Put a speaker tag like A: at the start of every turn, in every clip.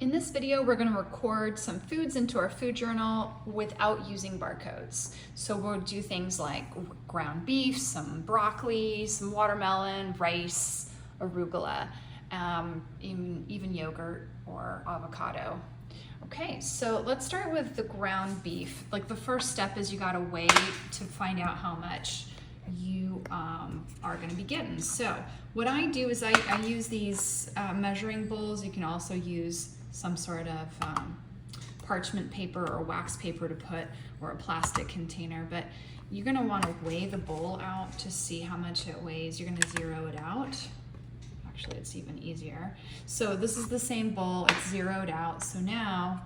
A: In this video, we're going to record some foods into our food journal without using barcodes. So we'll do things like ground beef, some broccoli, some watermelon, rice, arugula, even yogurt or avocado. Okay, so let's start with the ground beef. Like the first step is you got to weigh to find out how much you are going to be getting. So what I do is I use these measuring bowls. You can also use some sort of parchment paper or wax paper to put, or a plastic container, but you're going to want to weigh the bowl out to see how much it weighs. You're going to zero it out. Actually, it's even easier. So this is the same bowl, it's zeroed out. So now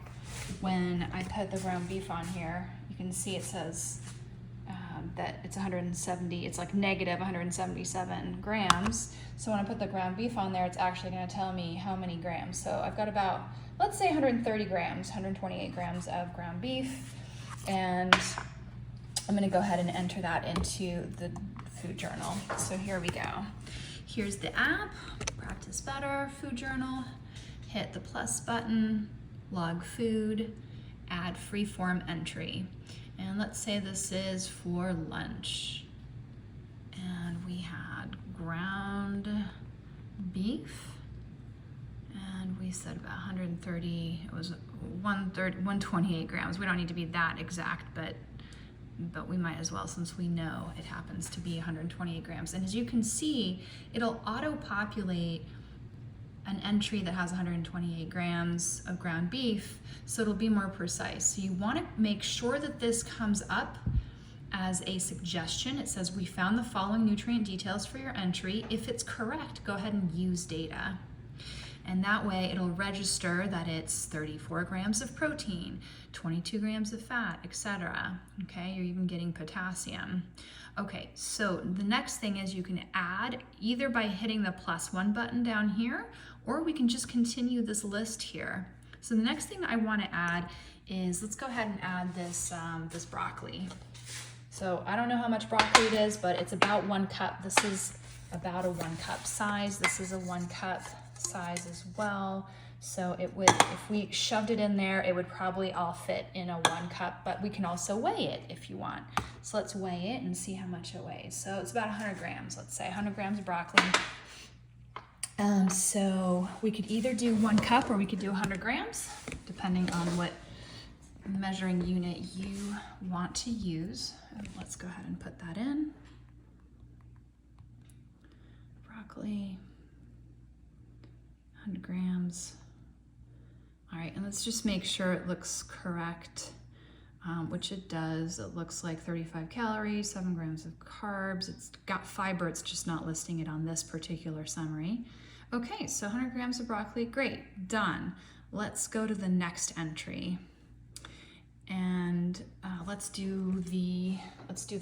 A: when I put the ground beef on here, you can see it says that it's 170, it's like negative 177 grams. So when I put the ground beef on there, it's actually going to tell me how many grams. So I've got about, let's say 130 grams, 128 grams of ground beef. And I'm going to go ahead and enter that into the food journal. So here we go. Here's the app, Practice Better, food journal. Hit the plus button, log food, add freeform entry. And let's say this is for lunch. And we had ground beef. And we said about 130, it was 128 grams. We don't need to be that exact, but we might as well, since we know it happens to be 128 grams. And as you can see, it'll auto-populate an entry that has 128 grams of ground beef, so it'll be more precise. So you want to make sure that this comes up as a suggestion. It says, we found the following nutrient details for your entry. If it's correct, go ahead and use data. And that way it'll register that it's 34 grams of protein, 22 grams of fat, etc. Okay, you're even getting potassium. Okay, so the next thing is you can add either by hitting the +1 button down here, or we can just continue this list here. So the next thing I want to add is, let's go ahead and add this, this broccoli. So I don't know how much broccoli it is, but it's about 1 cup. This is about a 1 cup size. This is a 1 cup size as well. So it would, if we shoved it in there, it would probably all fit in a 1 cup, but we can also weigh it if you want. So let's weigh it and see how much it weighs. So it's about 100 grams, let's say 100 grams of broccoli. So we could either do 1 cup or we could do 100 grams, depending on what measuring unit you want to use. And let's go ahead and put that in. Broccoli, 100 grams. All right, and let's just make sure it looks correct, which it does. It looks like 35 calories, 7 grams of carbs. It's got fiber, it's just not listing it on this particular summary. Okay, so 100 grams of broccoli, great, done. Let's go to the next entry. And let's do the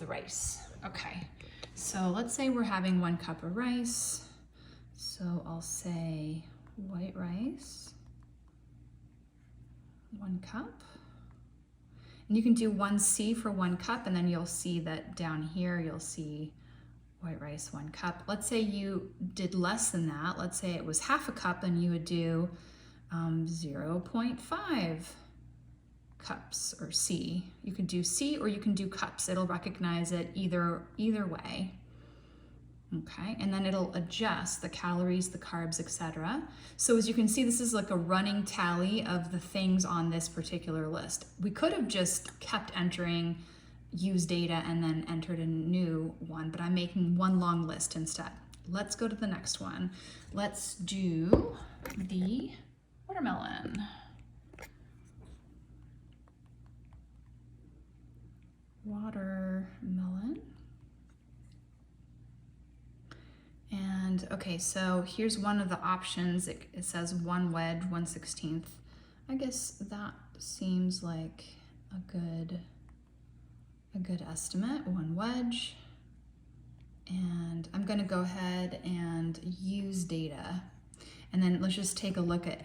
A: rice. Okay, so let's say we're having 1 cup of rice. So I'll say white rice, 1 cup. And you can do 1C for 1 cup, and then you'll see that down here, you'll see white rice, 1 cup. Let's say you did less than that. Let's say it was half a cup, and you would do 0.5 cups, or C. You can do C or you can do cups. It'll recognize it either way. Okay, and then it'll adjust the calories, the carbs, etc. So as you can see, this is like a running tally of the things on this particular list. We could have just kept entering, use data, and then entered a new one, but I'm making one long list instead. Let's go to the next one. Let's do the watermelon. Watermelon. And okay, so here's one of the options. It says 1 wedge, 1/16. I guess that seems like a good estimate, 1 wedge. And I'm gonna go ahead and use data. And then let's just take a look at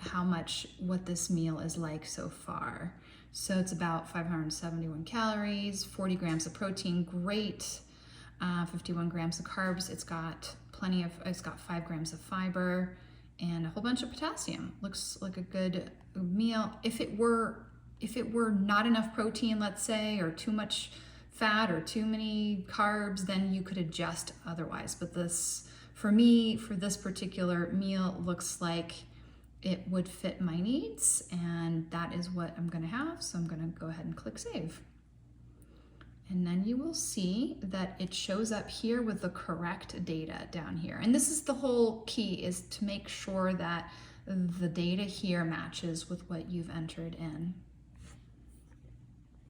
A: what this meal is like so far. So it's about 571 calories, 40 grams of protein, great. 51 grams of carbs. It's got 5 grams of fiber, and a whole bunch of potassium. Looks like a good meal. If it were not enough protein, let's say, or too much fat or too many carbs, then you could adjust otherwise. But this, for me, for this particular meal, looks like it would fit my needs, and that is what I'm gonna have. So I'm gonna go ahead and click save. And then you will see that it shows up here with the correct data down here. And this is the whole key, is to make sure that the data here matches with what you've entered in.